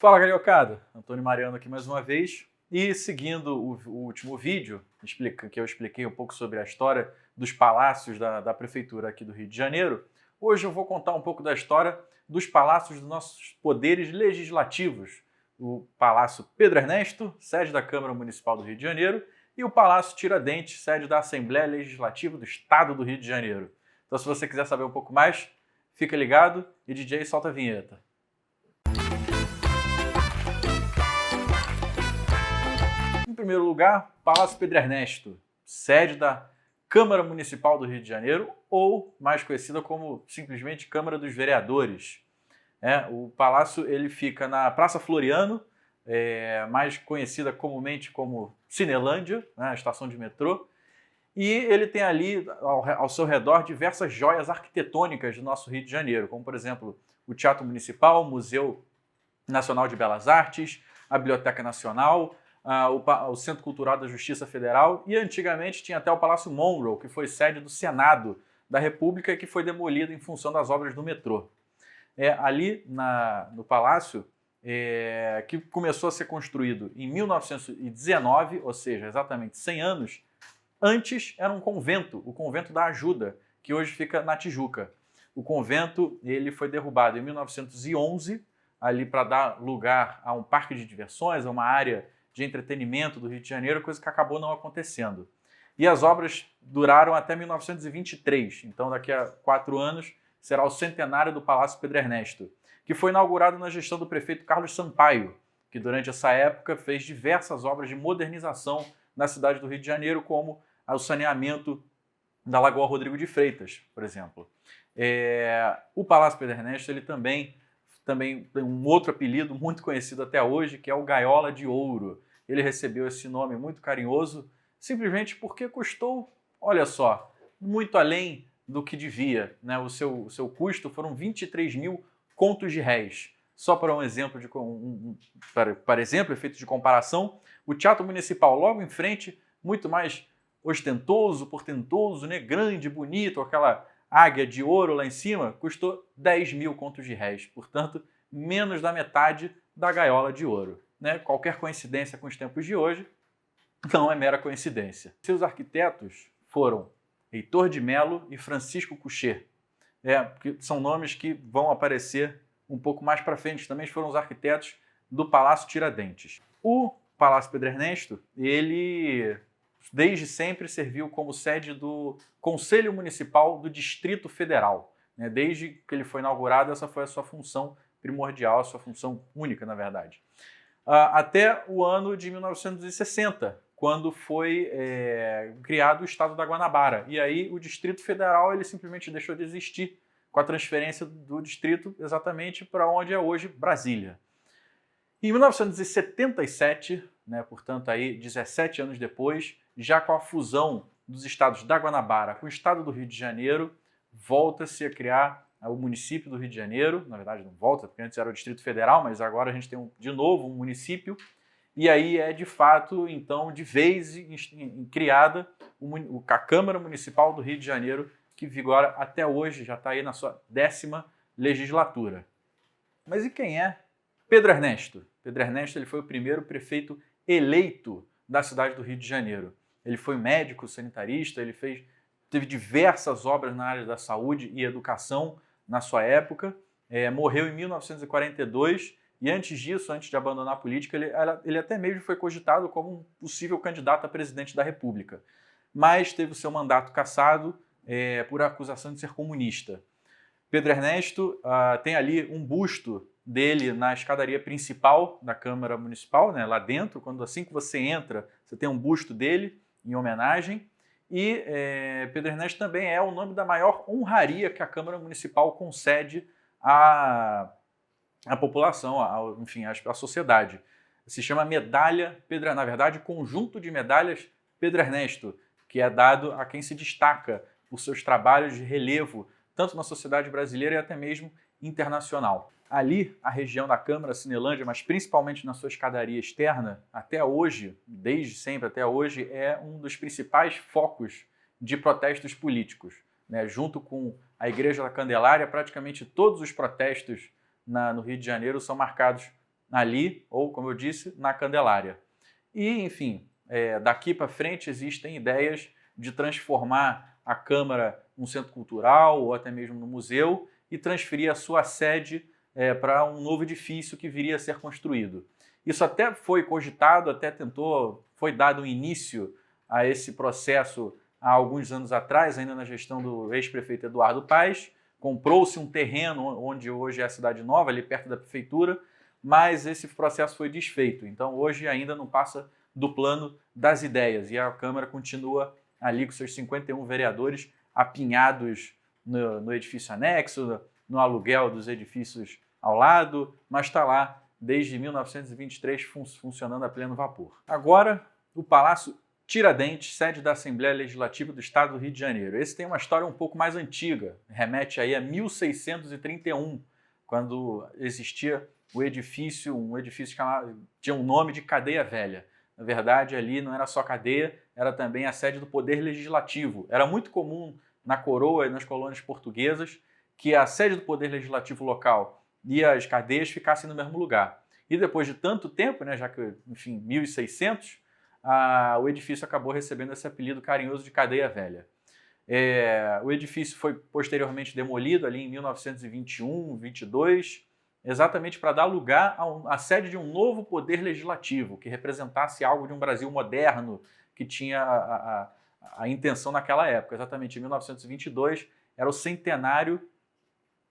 Fala, Cariocada! Antônio Mariano aqui mais uma vez. E seguindo o último vídeo, que eu expliquei um pouco sobre a história dos palácios da prefeitura aqui do Rio de Janeiro, hoje eu vou contar um pouco da história dos palácios dos nossos poderes legislativos. O Palácio Pedro Ernesto, sede da Câmara Municipal do Rio de Janeiro, e o Palácio Tiradentes, sede da Assembleia Legislativa do Estado do Rio de Janeiro. Então, se você quiser saber um pouco mais, fica ligado e DJ solta a vinheta. Em primeiro lugar, Palácio Pedro Ernesto, sede da Câmara Municipal do Rio de Janeiro, ou mais conhecida como simplesmente Câmara dos Vereadores. O palácio ele fica na Praça Floriano, mais conhecida comumente como Cinelândia, né, a estação de metrô, e ele tem ali ao seu redor diversas joias arquitetônicas do nosso Rio de Janeiro, como por exemplo o Teatro Municipal, o Museu Nacional de Belas Artes, a Biblioteca Nacional, o Centro Cultural da Justiça Federal e antigamente tinha até o Palácio Monroe, que foi sede do Senado da República e que foi demolido em função das obras do metrô. Ali no Palácio, que começou a ser construído em 1919, ou seja, exatamente 100 anos, antes era um convento, o Convento da Ajuda, que hoje fica na Tijuca. O convento ele foi derrubado em 1911, ali para dar lugar a um parque de diversões, a uma área de entretenimento do Rio de Janeiro, coisa que acabou não acontecendo. E as obras duraram até 1923, então daqui a 4 anos será o centenário do Palácio Pedro Ernesto, que foi inaugurado na gestão do prefeito Carlos Sampaio, que durante essa época fez diversas obras de modernização na cidade do Rio de Janeiro, como o saneamento da Lagoa Rodrigo de Freitas, por exemplo. O Palácio Pedro Ernesto ele também tem um outro apelido muito conhecido até hoje, que é o Gaiola de Ouro. Ele recebeu esse nome muito carinhoso simplesmente porque custou, olha só, muito além do que devia. Né? O seu custo foram 23 mil contos de réis. Só para um exemplo, para exemplo, efeito de comparação, o Teatro Municipal, logo em frente, muito mais ostentoso, portentoso, né? Grande, bonito, aquela águia de ouro lá em cima, custou 10 mil contos de réis. Portanto, menos da metade da Gaiola de Ouro. Né? Qualquer coincidência com os tempos de hoje não é mera coincidência. Seus arquitetos foram Heitor de Melo e Francisco Coucher. Porque são nomes que vão aparecer um pouco mais para frente. Também foram os arquitetos do Palácio Tiradentes. O Palácio Pedro Ernesto, ele desde sempre serviu como sede do Conselho Municipal do Distrito Federal. Desde que ele foi inaugurado, essa foi a sua função primordial, a sua função única, na verdade. Até o ano de 1960, quando foi criado o Estado da Guanabara. E aí o Distrito Federal ele simplesmente deixou de existir com a transferência do distrito exatamente para onde é hoje Brasília. Em 1977, portanto aí 17 anos depois, já com a fusão dos estados da Guanabara com o estado do Rio de Janeiro, volta-se a criar o município do Rio de Janeiro. Na verdade não volta, porque antes era o Distrito Federal, mas agora a gente tem de novo um município. E aí é de fato, então, de vez criada a Câmara Municipal do Rio de Janeiro, que vigora até hoje, já está aí na sua 10ª legislatura. Mas e quem é Pedro Ernesto? Pedro Ernesto ele foi o primeiro prefeito eleito da cidade do Rio de Janeiro. Ele foi médico sanitarista, ele teve diversas obras na área da saúde e educação na sua época, morreu em 1942 e antes disso, antes de abandonar a política, ele até mesmo foi cogitado como um possível candidato a presidente da República, mas teve o seu mandato cassado por acusação de ser comunista. Pedro Ernesto tem ali um busto dele na escadaria principal da Câmara Municipal, lá dentro, assim que você entra, você tem um busto dele em homenagem. E Pedro Ernesto também é o nome da maior honraria que a Câmara Municipal concede à população, à sociedade. Se chama medalha Pedro, na verdade, conjunto de medalhas Pedro Ernesto, que é dado a quem se destaca por seus trabalhos de relevo, tanto na sociedade brasileira e até mesmo internacional. Ali, a região da Câmara, Cinelândia, mas principalmente na sua escadaria externa, até hoje, desde sempre até hoje, é um dos principais focos de protestos políticos. Junto com a Igreja da Candelária, praticamente todos os protestos no Rio de Janeiro são marcados ali, ou como eu disse, na Candelária. E, enfim, daqui para frente existem ideias de transformar a Câmara num centro cultural ou até mesmo no museu e transferir a sua sede para um novo edifício que viria a ser construído. Isso até foi cogitado, foi dado um início a esse processo há alguns anos atrás, ainda na gestão do ex-prefeito Eduardo Paes. Comprou-se um terreno onde hoje é a Cidade Nova, ali perto da prefeitura, mas esse processo foi desfeito. Então hoje ainda não passa do plano das ideias e a Câmara continua ali com seus 51 vereadores apinhados no edifício anexo, no aluguel dos edifícios ao lado, mas está lá desde 1923 funcionando a pleno vapor. Agora, o Palácio Tiradentes, sede da Assembleia Legislativa do Estado do Rio de Janeiro. Esse tem uma história um pouco mais antiga, remete aí a 1631, quando existia um edifício que tinha um nome de Cadeia Velha. Na verdade, ali não era só cadeia, era também a sede do Poder Legislativo. Era muito comum na coroa e nas colônias portuguesas que a sede do Poder Legislativo local e as cadeias ficassem no mesmo lugar. E depois de tanto tempo, né, já que, enfim, 1600, o edifício acabou recebendo esse apelido carinhoso de Cadeia Velha. O edifício foi posteriormente demolido ali em 1921, 22, exatamente para dar lugar à sede de um novo poder legislativo, que representasse algo de um Brasil moderno, que tinha a intenção naquela época. Exatamente em 1922 era o centenário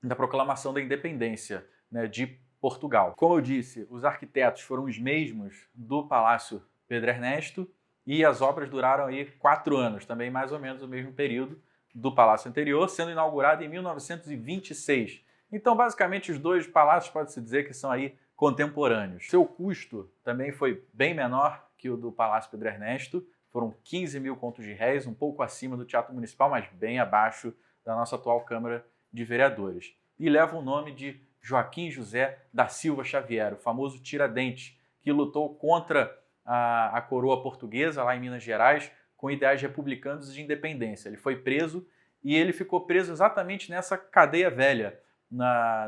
da proclamação da independência, né, de Portugal. Como eu disse, os arquitetos foram os mesmos do Palácio Pedro Ernesto e as obras duraram aí 4 anos, também mais ou menos o mesmo período do palácio anterior, sendo inaugurado em 1926. Então, basicamente, os dois palácios pode-se dizer que são aí contemporâneos. Seu custo também foi bem menor que o do Palácio Pedro Ernesto, foram 15 mil contos de réis, um pouco acima do Teatro Municipal, mas bem abaixo da nossa atual Câmara de Vereadores. E leva o nome de Joaquim José da Silva Xavier, o famoso Tiradentes, que lutou contra a coroa portuguesa lá em Minas Gerais com ideais republicanos de independência. Ele foi preso e ele ficou preso exatamente nessa cadeia velha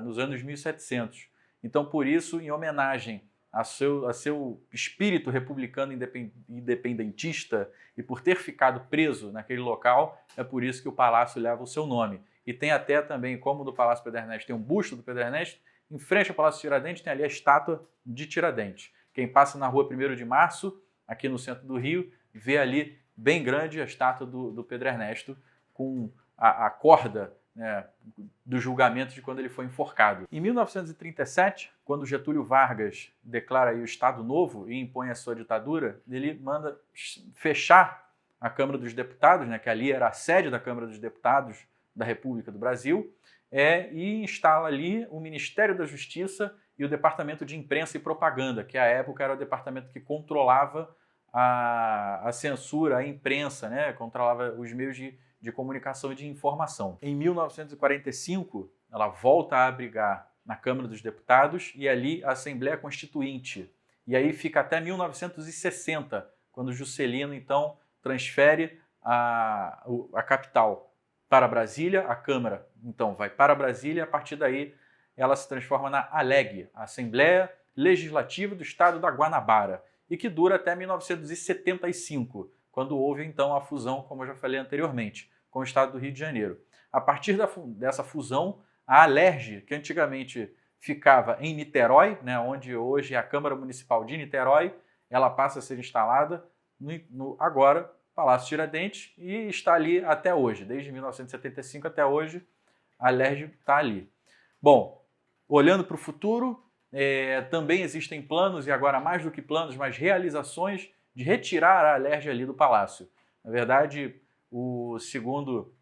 nos anos 1700. Então, por isso, em homenagem a seu espírito republicano independentista e por ter ficado preso naquele local, é por isso que o palácio leva o seu nome. E tem até também, como do Palácio Pedro Ernesto tem um busto do Pedro Ernesto, em frente ao Palácio Tiradentes tem ali a estátua de Tiradentes. Quem passa na rua 1º de Março, aqui no centro do Rio, vê ali bem grande a estátua do Pedro Ernesto com a corda, né, do julgamento de quando ele foi enforcado. Em 1937, quando Getúlio Vargas declara aí o Estado Novo e impõe a sua ditadura, ele manda fechar a Câmara dos Deputados, né, que ali era a sede da Câmara dos Deputados da República do Brasil, e instala ali o Ministério da Justiça e o Departamento de Imprensa e Propaganda, que à época era o departamento que controlava a censura, a imprensa, né? Controlava os meios de comunicação e de informação. Em 1945, ela volta a abrigar na Câmara dos Deputados e ali a Assembleia Constituinte. E aí fica até 1960, quando Juscelino, então, transfere a capital para Brasília, a Câmara, então, vai para Brasília e a partir daí ela se transforma na ALEG, a Assembleia Legislativa do Estado da Guanabara, e que dura até 1975, quando houve então a fusão, como eu já falei anteriormente, com o Estado do Rio de Janeiro. A partir dessa fusão, a Alerj, que antigamente ficava em Niterói, né, onde hoje é a Câmara Municipal de Niterói, ela passa a ser instalada no agora Palácio Tiradentes e está ali até hoje, desde 1975 até hoje, a Alerj está ali. Bom, olhando para o futuro, também existem planos, e agora mais do que planos, mas realizações de retirar a Alerj ali do Palácio. Na verdade, segundo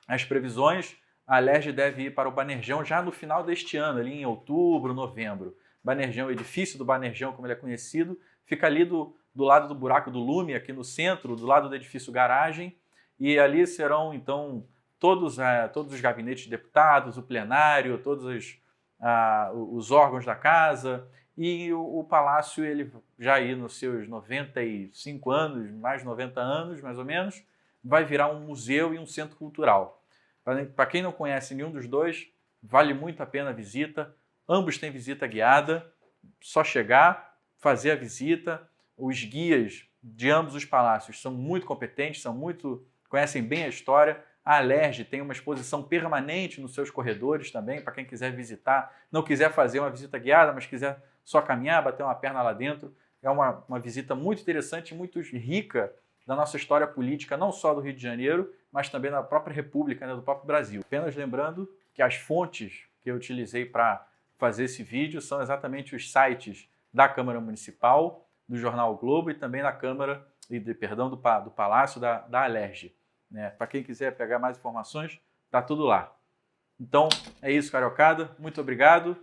as previsões, a Alerj deve ir para o Banerjão já no final deste ano, ali em outubro, novembro. Banerjão, o edifício do Banerjão, como ele é conhecido, fica ali do lado do Buraco do Lume, aqui no centro, do lado do edifício Garagem, e ali serão, então, todos os gabinetes de deputados, o plenário, todos os órgãos da casa, e o palácio, ele já aí nos seus 95 anos, mais de 90 anos, mais ou menos, vai virar um museu e um centro cultural. Para quem não conhece nenhum dos dois, vale muito a pena a visita. Ambos têm visita guiada só chegar, fazer a visita. Os guias de ambos os palácios são muito competentes, conhecem bem a história. A Alerj tem uma exposição permanente nos seus corredores também, para quem quiser visitar, não quiser fazer uma visita guiada, mas quiser só caminhar, bater uma perna lá dentro. É uma visita muito interessante, muito rica da nossa história política, não só do Rio de Janeiro, mas também da própria República, né, do próprio Brasil. Apenas lembrando que as fontes que eu utilizei para fazer esse vídeo são exatamente os sites da Câmara Municipal, do Jornal o Globo e também da Câmara, do Palácio da Alerj. Né? Para quem quiser pegar mais informações, tá tudo lá. Então, é isso, cariocada. Muito obrigado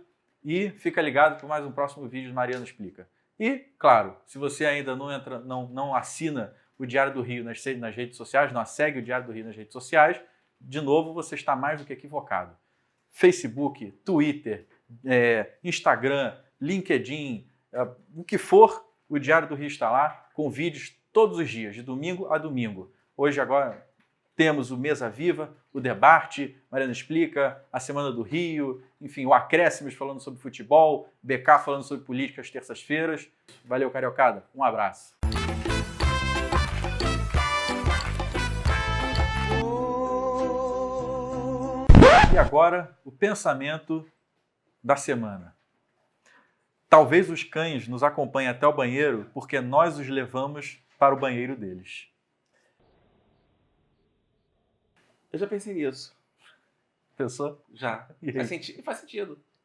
e fica ligado para mais um próximo vídeo do Mariano Explica. E, claro, se você ainda não assina o Diário do Rio nas redes sociais, não segue o Diário do Rio nas redes sociais, de novo, você está mais do que equivocado. Facebook, Twitter, Instagram, LinkedIn, o que for, o Diário do Rio está lá, com vídeos todos os dias, de domingo a domingo. Hoje, agora, temos o Mesa Viva, o Debate, Mariano Explica, a Semana do Rio, enfim, o Acréscimos falando sobre futebol, BK falando sobre política às terças-feiras. Valeu, cariocada. Um abraço. E agora, o pensamento da semana. Talvez os cães nos acompanhem até o banheiro porque nós os levamos para o banheiro deles. Eu já pensei nisso. Pensou? Já. E aí? Faz sentido.